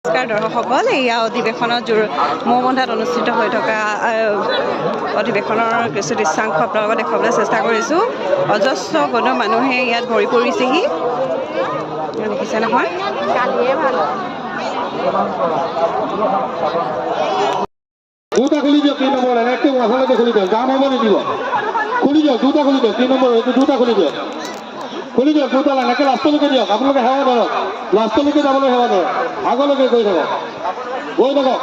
নমস্কাৰ দৰ্শকসকল, এয়া অধিৱেশনৰ মৌবন্ধাত অনুষ্ঠিত হৈ থকা অধিৱেশনৰ কিছু দৃশ্যাংশ আপোনালোকক দেখুৱাবলৈ চেষ্টা কৰিছোঁ। অজস্ৰ গণ মানুহে ইয়াত ভৰি পৰিছেহি, দেখিছে নহয়। দুটা খুলি দিয়ক, 3 নম্বৰ একদম আচলতে খুলি দিয়ক, জাম হ'ব নিদিব। খুলি দিয়ক, দুটা খুলি দিয়ক, 3 নম্বৰ এইটো দুটা খুলি দিয়ক, খুলি দিয়ক দুটা লাইন, একে লাষ্টলৈকে দিয়ক। আপোনালোকে সেৱা ধৰক, লাষ্টলৈকে যাবলৈ সেৱা ধৰক, আগলৈকে গৈ থাকক, গৈ থাকক।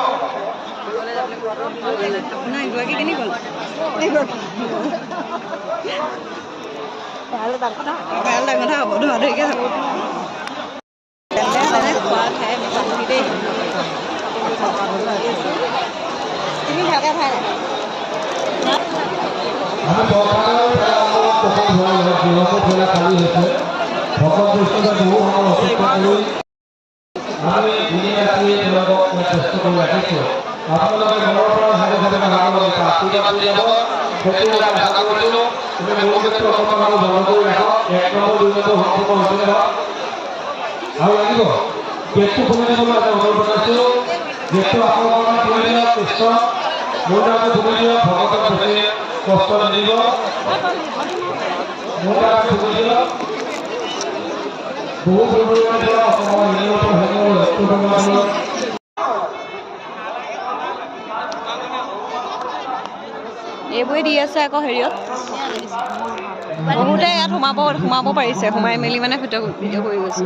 তুমি ভালকৈ খাই কষ্ট নিদিব, এইবোৰে দি আছে আকৌ হেৰিয়ত বহুতে ইয়াত সোমাব পাৰিছে, সোমাই মেলি মানে ভিডিঅ' কৰি গৈছে।